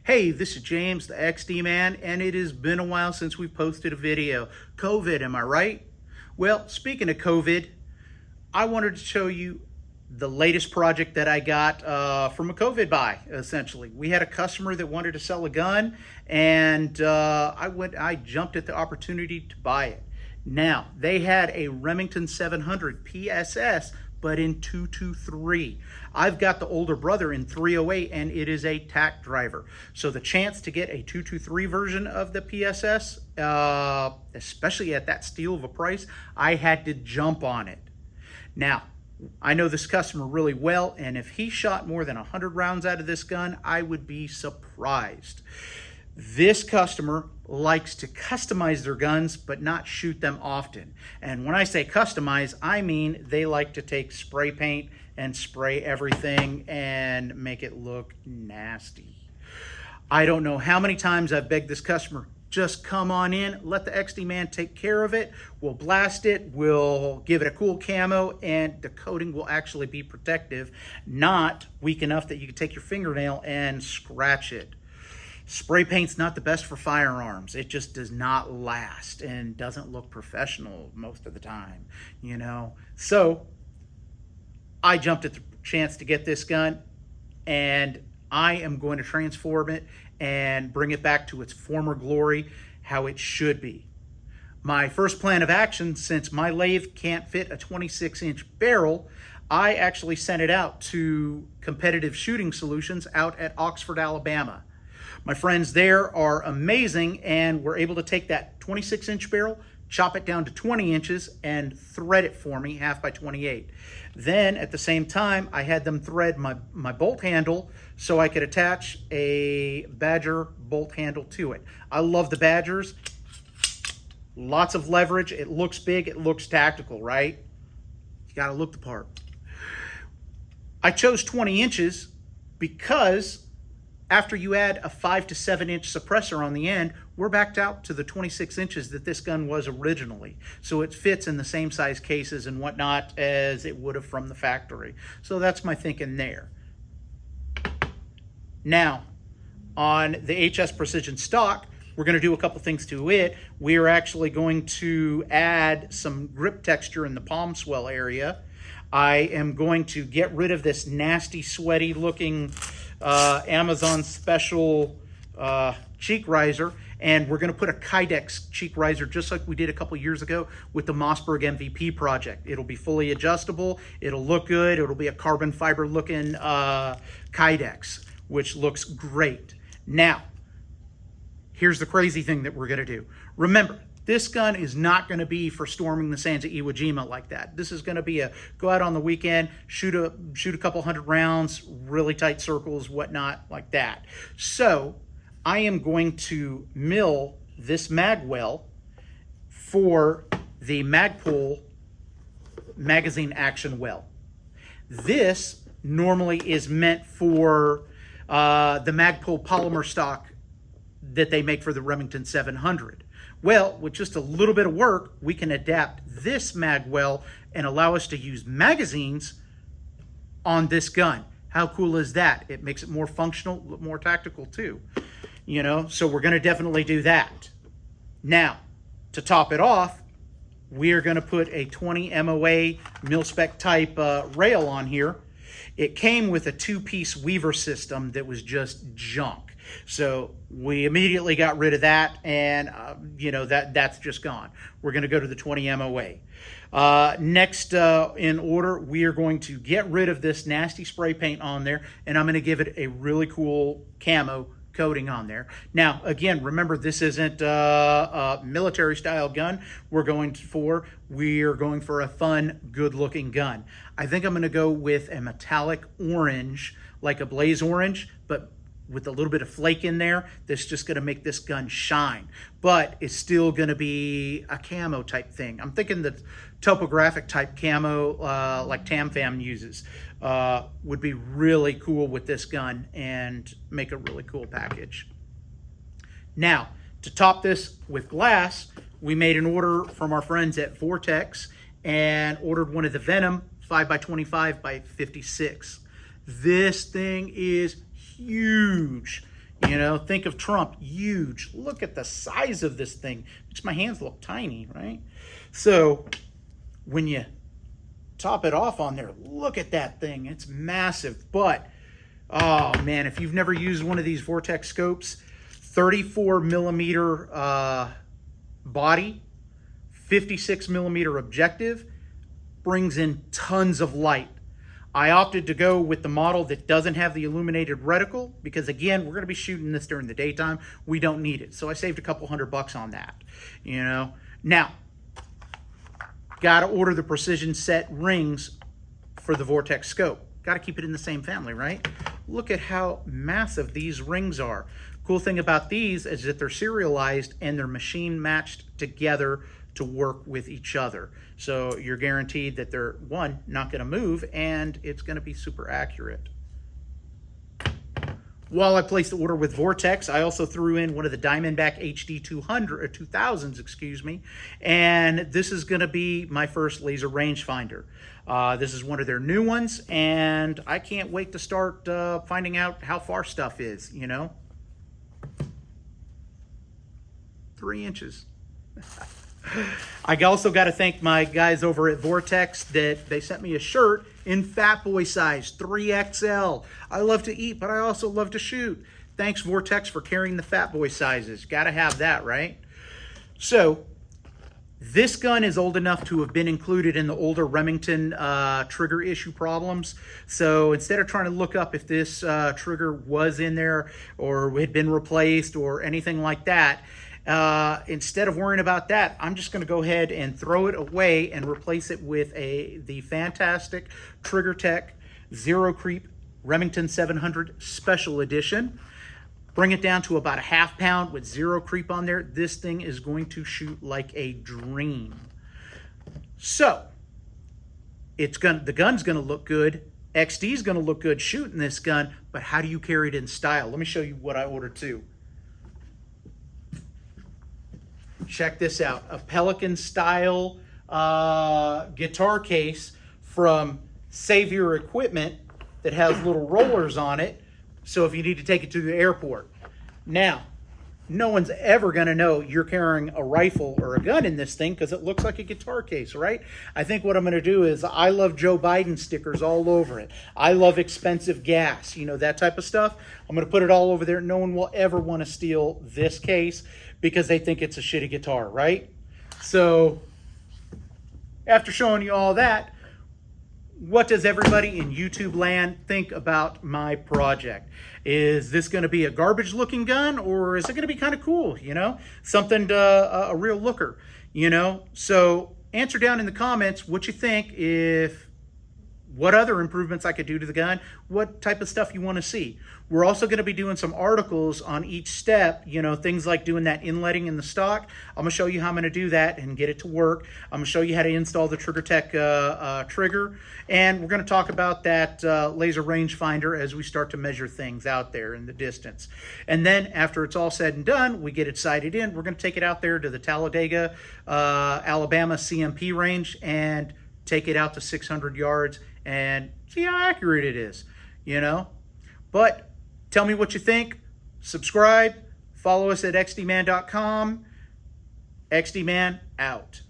Hey, this is James, the XDMAN, and it has been a while since we posted a video. COVID, am I right? Well, speaking of COVID, I wanted to show you the latest project that I got from a COVID buy, essentially. We had a customer that wanted to sell a gun, and I jumped at the opportunity to buy it. Now, they had a Remington 700 PSS, but in 223. I've got the older brother in 308, and it is a tack driver. So the chance to get a 223 version of the PSS, especially at that steal of a price, I had to jump on it. Now, I know this customer really well, and if he shot more than 100 rounds out of this gun, I would be surprised. This customer likes to customize their guns, but not shoot them often. And when I say customize, I mean they like to take spray paint and spray everything and make it look nasty. I don't know how many times I've begged this customer, just come on in, let the XDMAN take care of it. We'll blast it, we'll give it a cool camo, and the coating will actually be protective, not weak enough that you can take your fingernail and scratch it. Spray paint's not the best for firearms. It just does not last and doesn't look professional most of the time, you know? So I jumped at the chance to get this gun, and I am going to transform it and bring it back to its former glory, how it should be. My first plan of action, since my lathe can't fit a 26-inch barrel, I actually sent it out to Competitive Shooting Solutions out at Oxford, Alabama. My friends there are amazing, and were able to take that 26-inch barrel, chop it down to 20 inches, and thread it for me, 1/2 by 28. Then, at the same time, I had them thread my bolt handle so I could attach a Badger bolt handle to it. I love the Badgers. Lots of leverage. It looks big. It looks tactical, right? You got to look the part. I chose 20 inches because after you add a 5 to 7 inch suppressor on the end, we're backed out to the 26 inches that this gun was originally. So it fits in the same size cases and whatnot as it would have from the factory. So that's my thinking there. Now, on the HS Precision stock, we're going to do a couple things to it. We are actually going to add some grip texture in the palm swell area. I am going to get rid of this nasty, sweaty looking Amazon special cheek riser, and we're going to put a Kydex cheek riser just like we did a couple years ago with the Mossberg MVP project. It'll be fully adjustable, it'll look good, it'll be a carbon fiber looking Kydex, which looks great. Now, here's the crazy thing that we're going to do. Remember, this gun is not going to be for storming the sands of Iwo Jima like that. This is going to be a go out on the weekend, shoot a couple hundred rounds, really tight circles, whatnot, like that. So I am going to mill this mag well for the Magpul magazine action well. This normally is meant for the Magpul polymer stock that they make for the Remington 700. Well, with just a little bit of work, we can adapt this mag well and allow us to use magazines on this gun. How cool is that? It makes it more functional, more tactical too. You know, so we're going to definitely do that. Now, to top it off, we are going to put a 20 MOA mil-spec type rail on here. It came with a 2-piece weaver system that was just junk. So we immediately got rid of that, and you know, that's just gone. We're going to go to the 20 MOA. Next in order, we are going to get rid of this nasty spray paint on there, and I'm going to give it a really cool camo coating on there. Now, again, remember, this isn't a military style gun we're going for. We're going for a fun, good looking gun. I think I'm going to go with a metallic orange, like a blaze orange, but with a little bit of flake in there. That's just going to make this gun shine, but it's still going to be a camo type thing. I'm thinking the topographic type camo like TamFam uses would be really cool with this gun and make a really cool package. Now, to top this with glass, we made an order from our friends at Vortex and ordered one of the Venom 5x25 by 56. This thing is huge. You know, think of Trump, huge. Look at the size of this thing. Makes my hands look tiny, right? So when you top it off on there, look at that thing. It's massive. But, oh man, if you've never used one of these Vortex scopes, 34 millimeter body, 56 millimeter objective, brings in tons of light. I opted to go with the model that doesn't have the illuminated reticle because, again, we're going to be shooting this during the daytime. We don't need it. So I saved a couple $100 on that, you know. Now, got to order the precision set rings for the Vortex scope. Got to keep it in the same family, right? Look at how massive these rings are. Cool thing about these is that they're serialized and they're machine matched together to work with each other. So you're guaranteed that they're, one, not going to move, and it's going to be super accurate. While I placed the order with Vortex, I also threw in one of the Diamondback HD 2000s, excuse me, and this is going to be my first laser rangefinder. This is one of their new ones, and I can't wait to start finding out how far stuff is, you know. 3 inches. I also got to thank my guys over at Vortex that they sent me a shirt in fat boy size, 3XL. I love to eat, but I also love to shoot. Thanks, Vortex, for carrying the fat boy sizes. Got to have that, right? So, this gun is old enough to have been included in the older Remington trigger issue problems. So instead of trying to look up if this trigger was in there or had been replaced or anything like that, instead of worrying about that, I'm just going to go ahead and throw it away and replace it with the fantastic Trigger Tech Zero Creep Remington 700 Special Edition. Bring it down to about a ½ pound with zero creep on there. This thing is going to shoot like a dream. So, the gun's going to look good. XD's going to look good shooting this gun, but how do you carry it in style? Let me show you what I ordered too. Check this out, a Pelican style guitar case from Savior Equipment that has little rollers on it. So if you need to take it to the airport. Now, no one's ever going to know you're carrying a rifle or a gun in this thing because it looks like a guitar case, right? I think what I'm going to do is I love Joe Biden stickers all over it. I love expensive gas, you know, that type of stuff. I'm going to put it all over there. No one will ever want to steal this case because they think it's a shitty guitar, right? So, after showing you all that, what does everybody in YouTube land think about my project? Is this going to be a garbage looking gun, or is it going to be kind of cool, you know? Something to a real looker, you know? So answer down in the comments what you think, what other improvements I could do to the gun, what type of stuff you want to see. We're also going to be doing some articles on each step, you know, things like doing that inletting in the stock. I'm going to show you how I'm going to do that and get it to work. I'm going to show you how to install the Trigger Tech trigger, and we're going to talk about that laser rangefinder as we start to measure things out there in the distance. And then after it's all said and done, we get it sighted in. We're going to take it out there to the Talladega, Alabama CMP range and take it out to 600 yards and see how accurate it is, you know. But tell me what you think. Subscribe. Follow us at xdman.com. XDMAN out.